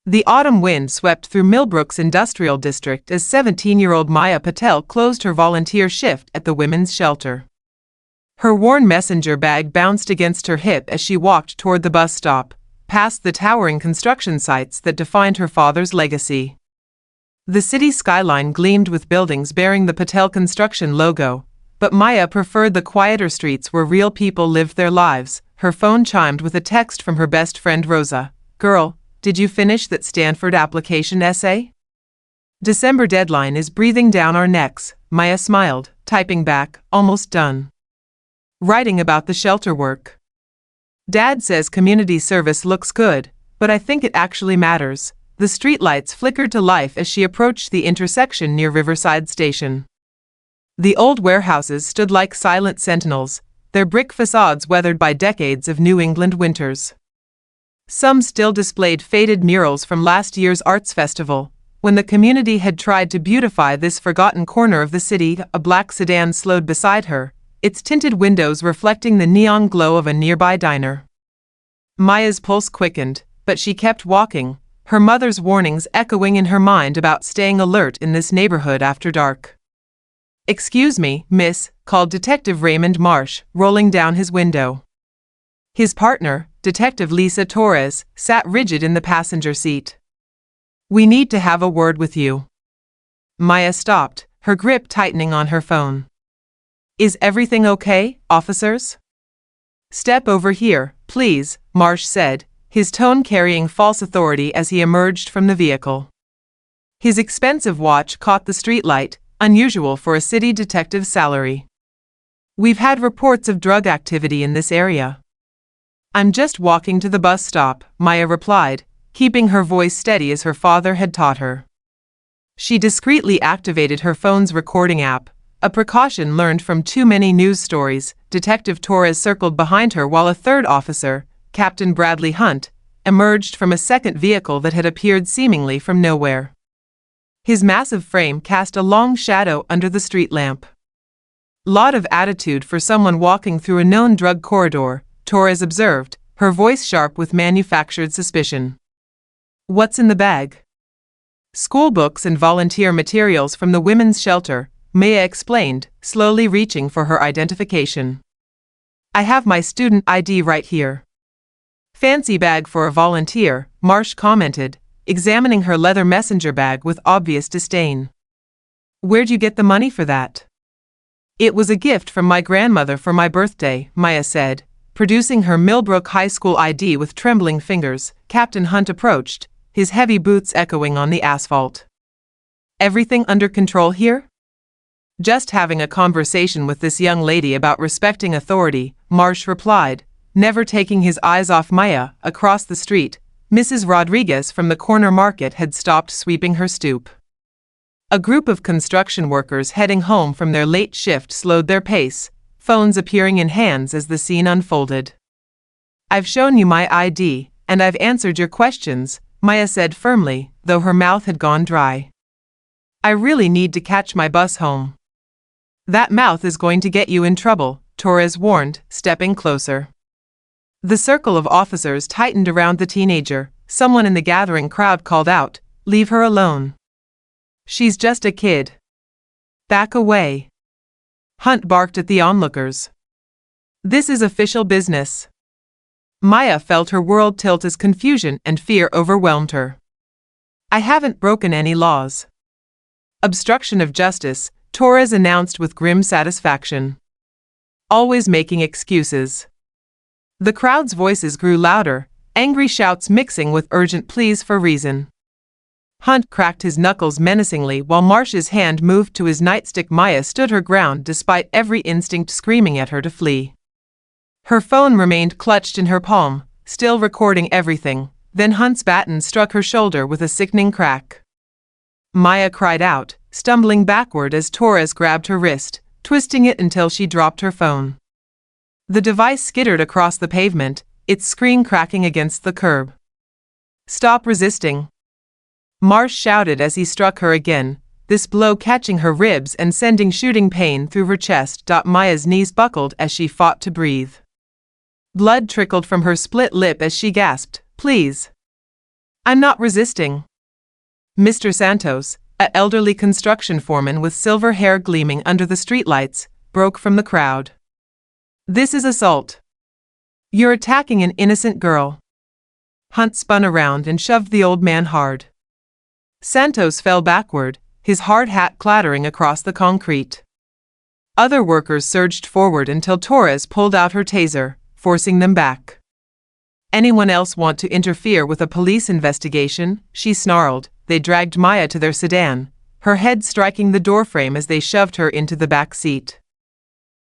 The autumn wind swept through Millbrook's industrial district as 17-year-old Maya Patel closed her volunteer shift at the women's shelter. Her worn messenger bag bounced against her hip as she walked toward the bus stop, past the towering construction sites that defined her father's legacy. The city skyline gleamed with buildings bearing the Patel Construction logo, but Maya preferred the quieter streets where real people lived their lives. Her phone chimed with a text from her best friend Rosa. "Girl, did you finish that Stanford application essay? December deadline is breathing down our necks." Maya smiled, typing back, "Almost done. Writing about the shelter work. Dad says community service looks good, but I think it actually matters." The streetlights flickered to life as she approached the intersection near Riverside Station. The old warehouses stood like silent sentinels, their brick facades weathered by decades of New England winters. Some still displayed faded murals from last year's arts festival. When the community had tried to beautify this forgotten corner of the city, a black sedan slowed beside her, its tinted windows reflecting the neon glow of a nearby diner. Maya's pulse quickened, but she kept walking, her mother's warnings echoing in her mind about staying alert in this neighborhood after dark. "Excuse me, miss," called Detective Raymond Marsh, rolling down his window. His partner, Detective Lisa Torres, sat rigid in the passenger seat. "We need to have a word with you." Maya stopped, her grip tightening on her phone. "Is everything okay, officers?" "Step over here, please," Marsh said, his tone carrying false authority as he emerged from the vehicle. His expensive watch caught the streetlight, unusual for a city detective's salary. "We've had reports of drug activity in this area." "I'm just walking to the bus stop," Maya replied, keeping her voice steady as her father had taught her. She discreetly activated her phone's recording app, a precaution learned from too many news stories. Detective Torres circled behind her while a third officer, Captain Bradley Hunt, emerged from a second vehicle that had appeared seemingly from nowhere. His massive frame cast a long shadow under the street lamp. "Lot of attitude for someone walking through a known drug corridor," Torres observed, her voice sharp with manufactured suspicion. "What's in the bag?" "School books and volunteer materials from the women's shelter," Maya explained, slowly reaching for her identification. "I have my student ID right here." "Fancy bag for a volunteer," Marsh commented, examining her leather messenger bag with obvious disdain. "Where'd you get the money for that?" "It was a gift from my grandmother for my birthday," Maya said, producing her Millbrook High School ID with trembling fingers. Captain Hunt approached, his heavy boots echoing on the asphalt. "Everything under control here?" "Just having a conversation with this young lady about respecting authority," Marsh replied, never taking his eyes off Maya. Across the street, Mrs. Rodriguez from the corner market had stopped sweeping her stoop. A group of construction workers heading home from their late shift slowed their pace, phones appearing in hands as the scene unfolded. "I've shown you my ID, and I've answered your questions," Maya said firmly, though her mouth had gone dry. "I really need to catch my bus home." "That mouth is going to get you in trouble," Torres warned, stepping closer. The circle of officers tightened around the teenager. Someone in the gathering crowd called out, "Leave her alone. She's just a kid. Back away." Hunt barked at the onlookers. "This is official business." Maya felt her world tilt as confusion and fear overwhelmed her. "I haven't broken any laws." "Obstruction of justice," Torres announced with grim satisfaction. "Always making excuses." The crowd's voices grew louder, angry shouts mixing with urgent pleas for reason. Hunt cracked his knuckles menacingly while Marsh's hand moved to his nightstick. Maya stood her ground despite every instinct screaming at her to flee. Her phone remained clutched in her palm, still recording everything. Then Hunt's baton struck her shoulder with a sickening crack. Maya cried out, stumbling backward as Torres grabbed her wrist, twisting it until she dropped her phone. The device skittered across the pavement, its screen cracking against the curb. "Stop resisting," Marsh shouted as he struck her again, this blow catching her ribs and sending shooting pain through her chest. Maya's knees buckled as she fought to breathe. Blood trickled from her split lip as she gasped, "Please." I'm not resisting. Mr. Santos, an elderly construction foreman with silver hair gleaming under the streetlights, broke from the crowd. This is assault. You're attacking an innocent girl. Hunt spun around and shoved the old man hard. Santos fell backward, his hard hat clattering across the concrete. Other workers surged forward until Torres pulled out her taser, forcing them back. Anyone else want to interfere with a police investigation? She snarled. They dragged Maya to their sedan, her head striking the doorframe as they shoved her into the back seat.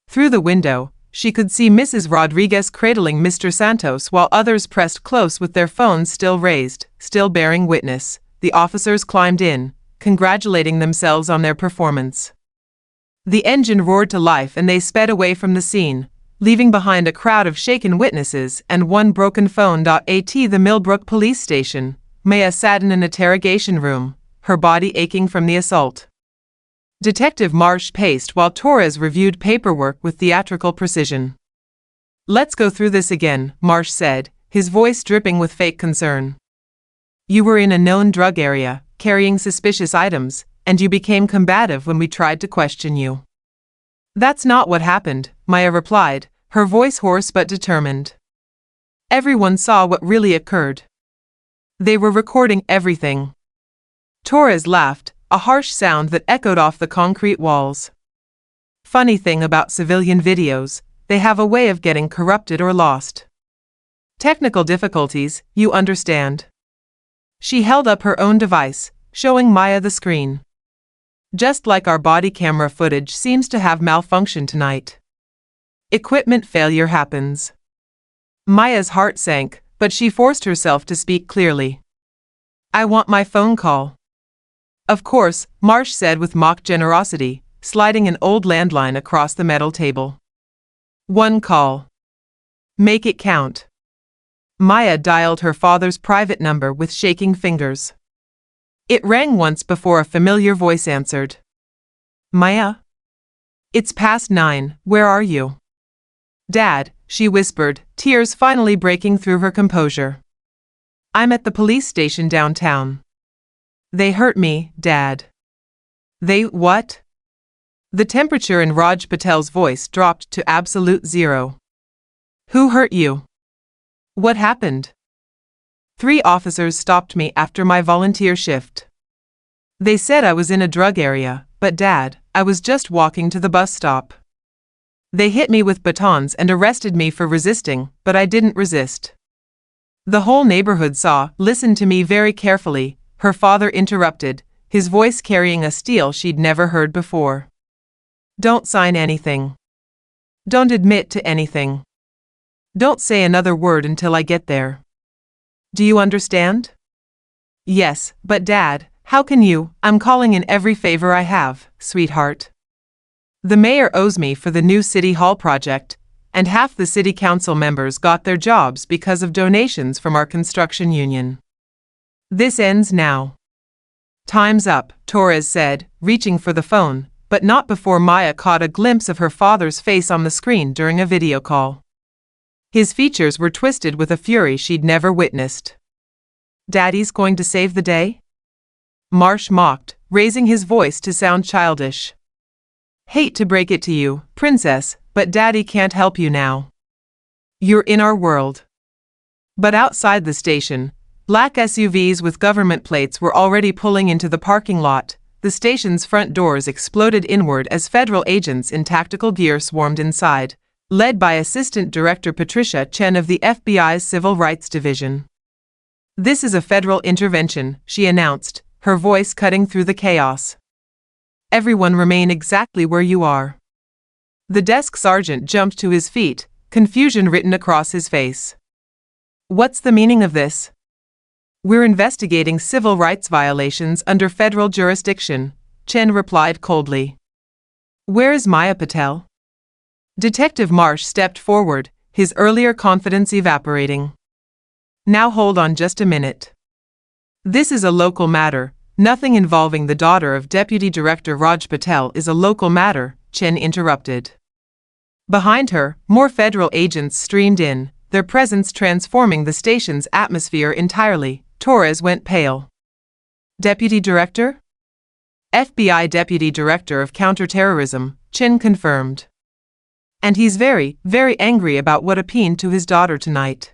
Through the window, she could see Mrs. Rodriguez cradling Mr. Santos while others pressed close with their phones still raised, still bearing witness. The officers climbed in, congratulating themselves on their performance. The engine roared to life and they sped away from the scene, leaving behind a crowd of shaken witnesses and one broken phone. At the Millbrook police station, Maya sat in an interrogation room, her body aching from the assault. Detective Marsh paced while Torres reviewed paperwork with theatrical precision. Let's go through this again, Marsh said, his voice dripping with fake concern. You were in a known drug area, carrying suspicious items, and you became combative when we tried to question you. That's not what happened, Maya replied, her voice hoarse but determined. Everyone saw what really occurred. They were recording everything. Torres laughed, a harsh sound that echoed off the concrete walls. Funny thing about civilian videos, they have a way of getting corrupted or lost. Technical difficulties, you understand. She held up her own device, showing Maya the screen. Just like our body camera footage seems to have malfunctioned tonight. Equipment failure happens. Maya's heart sank, but she forced herself to speak clearly. I want my phone call. Of course, Marsh said with mock generosity, sliding an old landline across the metal table. One call. Make it count. Maya dialed her father's private number with shaking fingers. It rang once before a familiar voice answered. Maya? It's past 9, where are you? Dad, she whispered, tears finally breaking through her composure. I'm at the police station downtown. They hurt me, Dad. They what? The temperature in Raj Patel's voice dropped to absolute zero. Who hurt you? What happened? 3 officers stopped me after my volunteer shift. They said I was in a drug area, but Dad, I was just walking to the bus stop. They hit me with batons and arrested me for resisting, but I didn't resist. The whole neighborhood saw. Listen to me very carefully, her father interrupted, his voice carrying a steel she'd never heard before. Don't sign anything. Don't admit to anything. Don't say another word until I get there. Do you understand? Yes, but Dad, how can you? I'm calling in every favor I have, sweetheart. The mayor owes me for the new city hall project, and half the city council members got their jobs because of donations from our construction union. This ends now. Time's up, Torres said, reaching for the phone, but not before Maya caught a glimpse of her father's face on the screen during a video call. His features were twisted with a fury she'd never witnessed. Daddy's going to save the day? Marsh mocked, raising his voice to sound childish. Hate to break it to you, princess, but Daddy can't help you now. You're in our world. But outside the station, black SUVs with government plates were already pulling into the parking lot. The station's front doors exploded inward as federal agents in tactical gear swarmed inside, led by Assistant Director Patricia Chen of the FBI's Civil Rights Division. This is a federal intervention, she announced, her voice cutting through the chaos. Everyone remain exactly where you are. The desk sergeant jumped to his feet, confusion written across his face. What's the meaning of this? We're investigating civil rights violations under federal jurisdiction, Chen replied coldly. Where is Maya Patel? Detective Marsh stepped forward, his earlier confidence evaporating. Now hold on just a minute. This is a local matter. Nothing involving the daughter of Deputy Director Raj Patel is a local matter, Chen interrupted. Behind her, more federal agents streamed in, their presence transforming the station's atmosphere entirely. Torres went pale. Deputy Director? FBI Deputy Director of Counterterrorism, Chin confirmed. And he's very, very angry about what happened to his daughter tonight.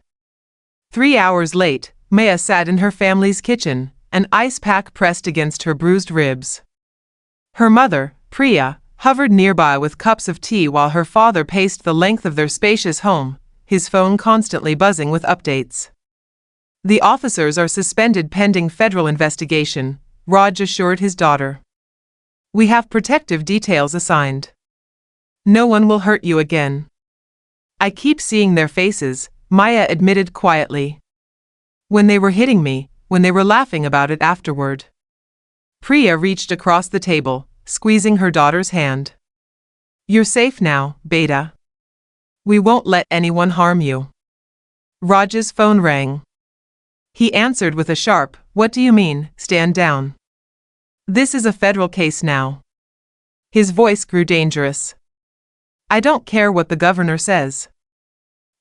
3 hours late, Maya sat in her family's kitchen, an ice pack pressed against her bruised ribs. Her mother, Priya, hovered nearby with cups of tea while her father paced the length of their spacious home, his phone constantly buzzing with updates. The officers are suspended pending federal investigation, Raj assured his daughter. We have protective details assigned. No one will hurt you again. I keep seeing their faces, Maya admitted quietly. When they were hitting me, when they were laughing about it afterward. Priya reached across the table, squeezing her daughter's hand. You're safe now, Beta. We won't let anyone harm you. Raj's phone rang. He answered with a sharp, "What do you mean, stand down? This is a federal case now." His voice grew dangerous. I don't care what the governor says.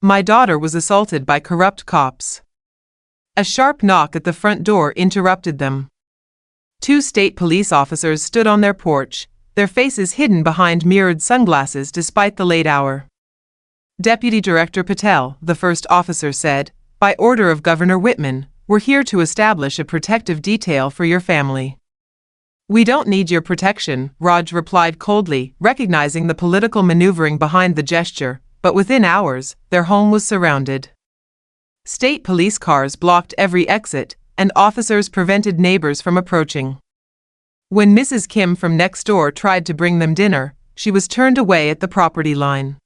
My daughter was assaulted by corrupt cops. A sharp knock at the front door interrupted them. 2 state police officers stood on their porch, their faces hidden behind mirrored sunglasses despite the late hour. Deputy Director Patel, the first officer said, by order of Governor Whitman, we're here to establish a protective detail for your family. We don't need your protection, Raj replied coldly, recognizing the political maneuvering behind the gesture, but within hours, their home was surrounded. State police cars blocked every exit, and officers prevented neighbors from approaching. When Mrs. Kim from next door tried to bring them dinner, she was turned away at the property line.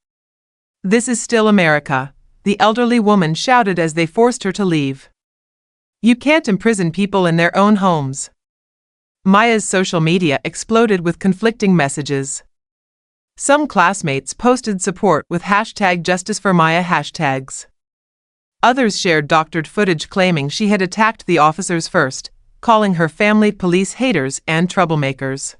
This is still America, the elderly woman shouted as they forced her to leave. You can't imprison people in their own homes. Maya's social media exploded with conflicting messages. Some classmates posted support with #JusticeForMaya hashtags. Others shared doctored footage claiming she had attacked the officers first, calling her family police haters and troublemakers.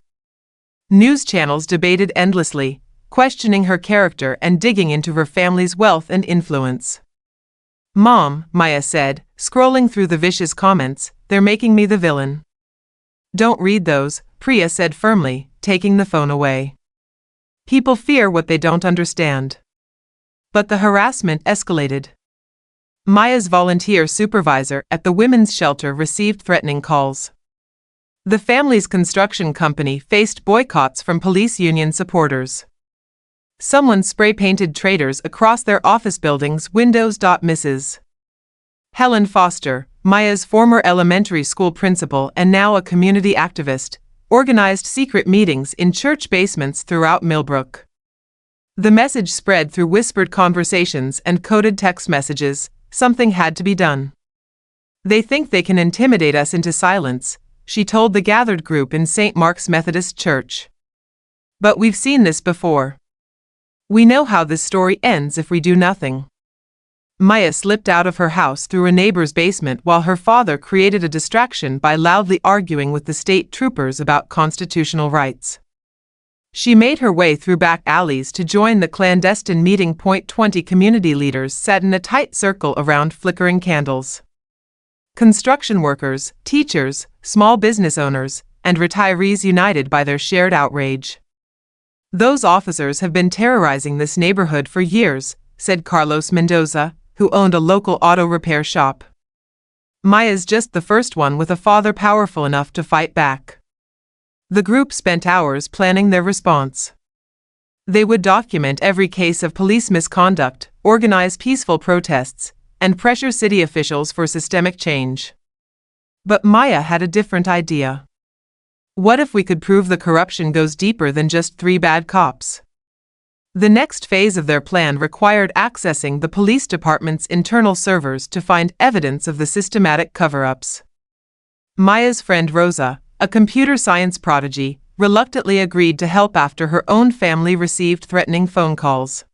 News channels debated endlessly, questioning her character and digging into her family's wealth and influence. Mom, Maya said, scrolling through the vicious comments, they're making me the villain. Don't read those, Priya said firmly, taking the phone away. People fear what they don't understand. But the harassment escalated. Maya's volunteer supervisor at the women's shelter received threatening calls. The family's construction company faced boycotts from police union supporters. Someone spray-painted traitors across their office building's windows. Mrs. Helen Foster, Maya's former elementary school principal and now a community activist, organized secret meetings in church basements throughout Millbrook. The message spread through whispered conversations and coded text messages. Something had to be done. They think they can intimidate us into silence, she told the gathered group in St. Mark's Methodist Church. But we've seen this before. We know how this story ends if we do nothing. Maya slipped out of her house through a neighbor's basement while her father created a distraction by loudly arguing with the state troopers about constitutional rights. She made her way through back alleys to join the clandestine meeting. 20 community leaders sat in a tight circle around flickering candles. Construction workers, teachers, small business owners, and retirees united by their shared outrage. Those officers have been terrorizing this neighborhood for years, said Carlos Mendoza, who owned a local auto repair shop. Maya's just the first one with a father powerful enough to fight back. The group spent hours planning their response. They would document every case of police misconduct, organize peaceful protests, and pressure city officials for systemic change. But Maya had a different idea. What if we could prove the corruption goes deeper than just 3 bad cops? The next phase of their plan required accessing the police department's internal servers to find evidence of the systematic cover-ups. Maya's friend Rosa, a computer science prodigy, reluctantly agreed to help after her own family received threatening phone calls.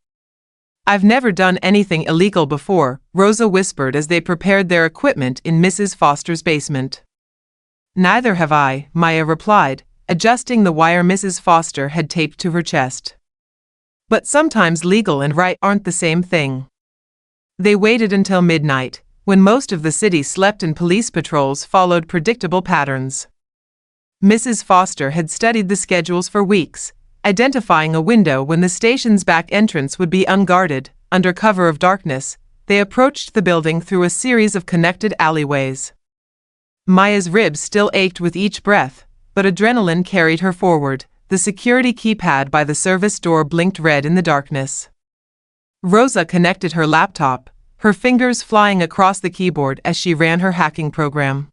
I've never done anything illegal before, Rosa whispered as they prepared their equipment in Mrs. Foster's basement. Neither have I, Maya replied, adjusting the wire Mrs. Foster had taped to her chest. But sometimes legal and right aren't the same thing. They waited until midnight, when most of the city slept and police patrols followed predictable patterns. Mrs. Foster had studied the schedules for weeks, identifying a window when the station's back entrance would be unguarded. Under cover of darkness, they approached the building through a series of connected alleyways. Maya's ribs still ached with each breath, but adrenaline carried her forward. The security keypad by the service door blinked red in the darkness. Rosa connected her laptop, her fingers flying across the keyboard as she ran her hacking program.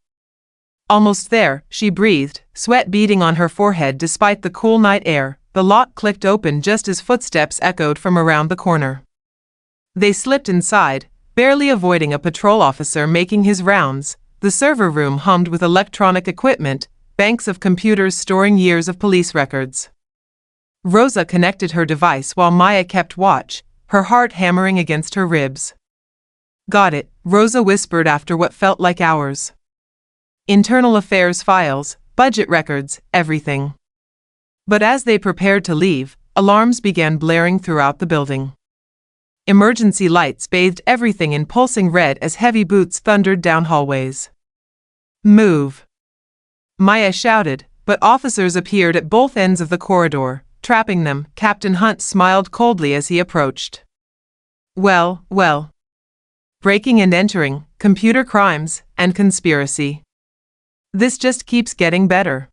Almost there, she breathed, sweat beading on her forehead despite the cool night air. The lock clicked open just as footsteps echoed from around the corner. They slipped inside, barely avoiding a patrol officer making his rounds. The server room hummed with electronic equipment, banks of computers storing years of police records. Rosa connected her device while Maya kept watch, her heart hammering against her ribs. "Got it," Rosa whispered after what felt like hours. "Internal affairs files, budget records, everything." But as they prepared to leave, alarms began blaring throughout the building. Emergency lights bathed everything in pulsing red as heavy boots thundered down hallways. "Move!" Maya shouted, but officers appeared at both ends of the corridor, trapping them. Captain Hunt smiled coldly as he approached. Well. Breaking and entering, computer crimes, and conspiracy. This just keeps getting better."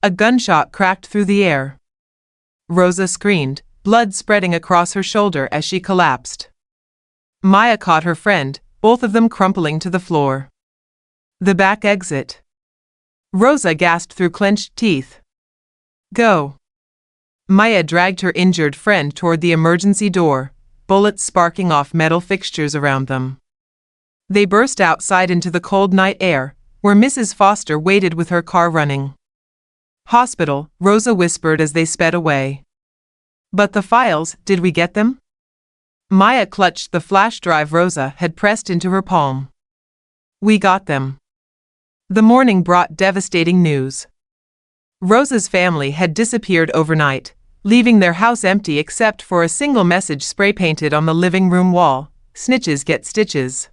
A gunshot cracked through the air. Rosa screamed, blood spreading across her shoulder as she collapsed. Maya caught her friend, both of them crumpling to the floor. "The back exit." Rosa gasped through clenched teeth. "Go." Maya dragged her injured friend toward the emergency door, bullets sparking off metal fixtures around them. They burst outside into the cold night air, where Mrs. Foster waited with her car running. "Hospital," Rosa whispered as they sped away. "But the files, did we get them?" Maya clutched the flash drive Rosa had pressed into her palm. "We got them." The morning brought devastating news. Rosa's family had disappeared overnight, leaving their house empty except for a single message spray-painted on the living room wall: "Snitches get stitches."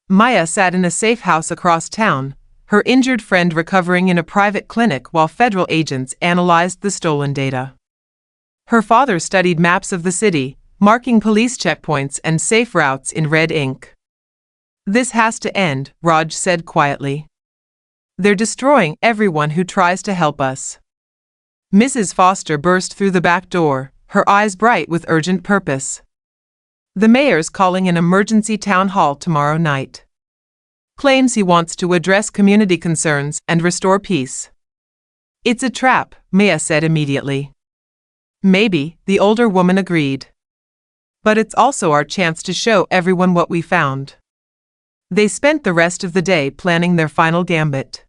Maya sat in a safe house across town, her injured friend recovering in a private clinic while federal agents analyzed the stolen data. Her father studied maps of the city, marking police checkpoints and safe routes in red ink. "This has to end," Raj said quietly. "They're destroying everyone who tries to help us." Mrs. Foster burst through the back door, her eyes bright with urgent purpose. "The mayor's calling an emergency town hall tomorrow night. Claims he wants to address community concerns and restore peace." "It's a trap," Maya said immediately. "Maybe," the older woman agreed. "But it's also our chance to show everyone what we found." They spent the rest of the day planning their final gambit.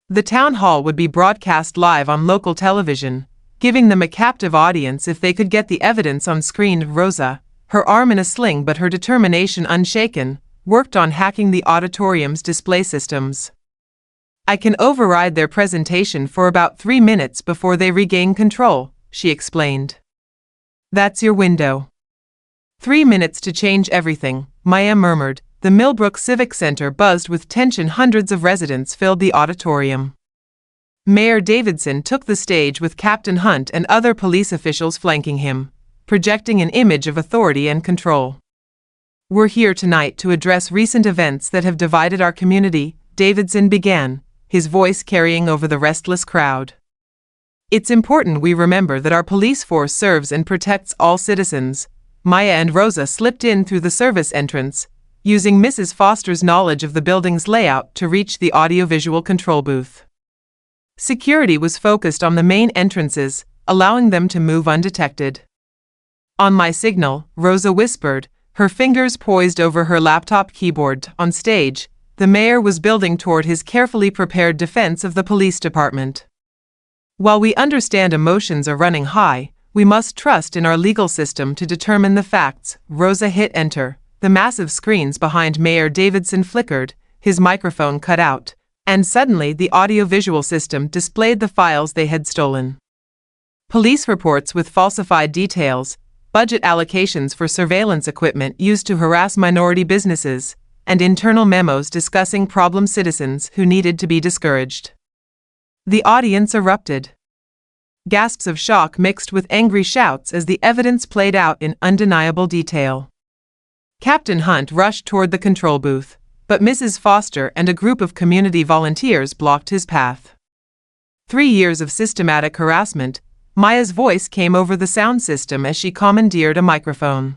The town hall would be broadcast live on local television, giving them a captive audience if they could get the evidence on screen. Rosa, her arm in a sling but her determination unshaken, worked on hacking the auditorium's display systems. "I can override their presentation for about 3 minutes before they regain control," she explained. "That's your window." 3 minutes to change everything, Maya murmured. The Millbrook Civic Center buzzed with tension. Hundreds of residents filled the auditorium. Mayor Davidson took the stage with Captain Hunt and other police officials flanking him, projecting an image of authority and control. "We're here tonight to address recent events that have divided our community," Davidson began, his voice carrying over the restless crowd. "It's important we remember that our police force serves and protects all citizens." Maya and Rosa slipped in through the service entrance, using Mrs. Foster's knowledge of the building's layout to reach the audiovisual control booth. Security was focused on the main entrances, allowing them to move undetected. "On my signal," Rosa whispered, her fingers poised over her laptop keyboard. On stage, the mayor was building toward his carefully prepared defense of the police department. "While we understand emotions are running high, we must trust in our legal system to determine the facts." Rosa hit enter. The massive screens behind Mayor Davidson flickered, his microphone cut out, and suddenly the audiovisual system displayed the files they had stolen. Police reports with falsified details, budget allocations for surveillance equipment used to harass minority businesses, and internal memos discussing problem citizens who needed to be discouraged. The audience erupted. Gasps of shock mixed with angry shouts as the evidence played out in undeniable detail. Captain Hunt rushed toward the control booth, but Mrs. Foster and a group of community volunteers blocked his path. 3 years of systematic harassment. Maya's voice came over the sound system as she commandeered a microphone.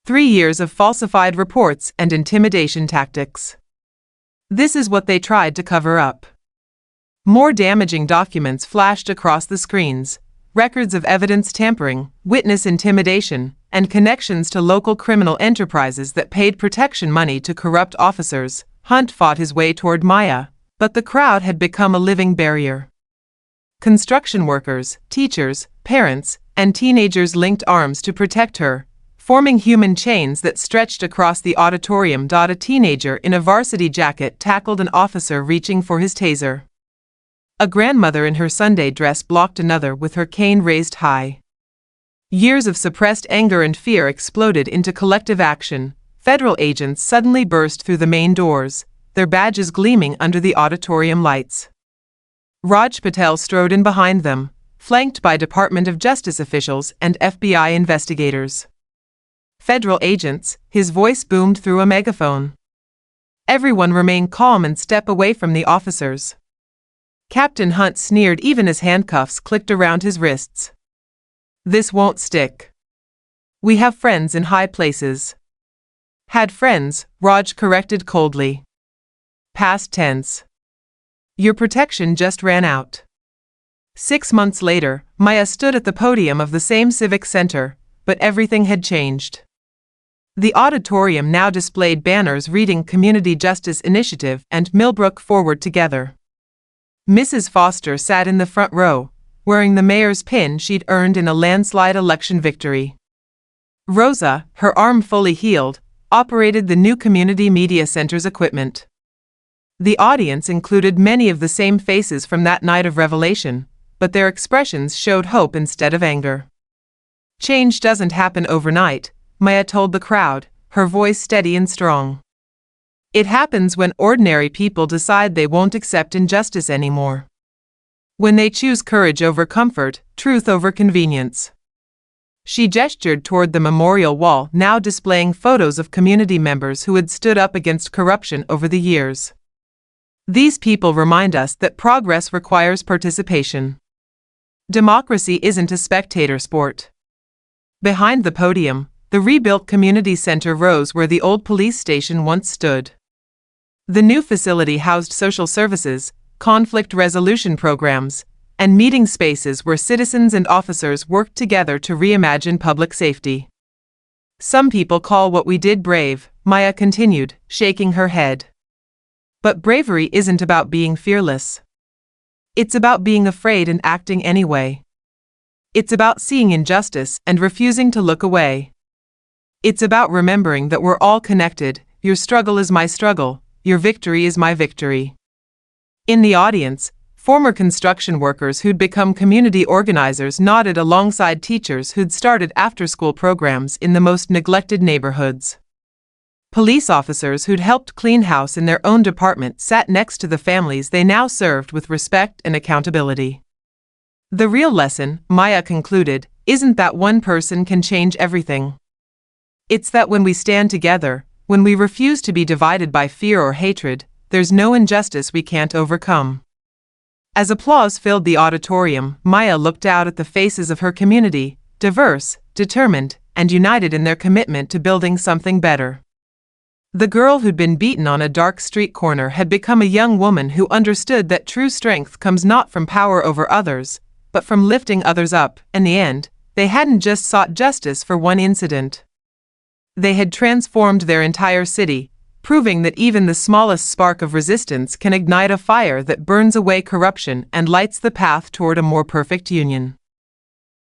3 years of falsified reports and intimidation tactics. This is what they tried to cover up. More damaging documents flashed across the screens, records of evidence tampering, witness intimidation, and connections to local criminal enterprises that paid protection money to corrupt officers. Hunt fought his way toward Maya, but the crowd had become a living barrier. Construction workers, teachers, parents, and teenagers linked arms to protect her, forming human chains that stretched across the auditorium. A teenager in a varsity jacket tackled an officer reaching for his taser. A grandmother in her Sunday dress blocked another with her cane raised high. Years of suppressed anger and fear exploded into collective action. Federal agents suddenly burst through the main doors, their badges gleaming under the auditorium lights. Raj Patel strode in behind them, flanked by Department of Justice officials and FBI investigators. Federal agents, his voice boomed through a megaphone. Everyone remain calm and step away from the officers. Captain Hunt sneered even as handcuffs clicked around his wrists. This won't stick. We have friends in high places. Had friends, Raj corrected coldly. Past tense. Your protection just ran out. 6 months later, Maya stood at the podium of the same civic center, but everything had changed. The auditorium now displayed banners reading Community Justice Initiative and Millbrook Forward Together. Mrs. Foster sat in the front row, wearing the mayor's pin she'd earned in a landslide election victory. Rosa, her arm fully healed, operated the new community media center's equipment. The audience included many of the same faces from that night of revelation, but their expressions showed hope instead of anger. Change doesn't happen overnight, Maya told the crowd, her voice steady and strong. It happens when ordinary people decide they won't accept injustice anymore. When they choose courage over comfort, truth over convenience. She gestured toward the memorial wall now displaying photos of community members who had stood up against corruption over the years. These people remind us that progress requires participation. Democracy isn't a spectator sport. Behind the podium, the rebuilt community center rose where the old police station once stood. The new facility housed social services, conflict resolution programs, and meeting spaces where citizens and officers worked together to reimagine public safety. Some people call what we did brave, Maya continued, shaking her head. But bravery isn't about being fearless. It's about being afraid and acting anyway. It's about seeing injustice and refusing to look away. It's about remembering that we're all connected. Your struggle is my struggle, your victory is my victory. In the audience, former construction workers who'd become community organizers nodded alongside teachers who'd started after-school programs in the most neglected neighborhoods. Police officers who'd helped clean house in their own department sat next to the families they now served with respect and accountability. The real lesson, Maya concluded, isn't that one person can change everything. It's that when we stand together, when we refuse to be divided by fear or hatred, there's no injustice we can't overcome. As applause filled the auditorium, Maya looked out at the faces of her community, diverse, determined, and united in their commitment to building something better. The girl who'd been beaten on a dark street corner had become a young woman who understood that true strength comes not from power over others, but from lifting others up. In the end, they hadn't just sought justice for one incident. They had transformed their entire city, proving that even the smallest spark of resistance can ignite a fire that burns away corruption and lights the path toward a more perfect union.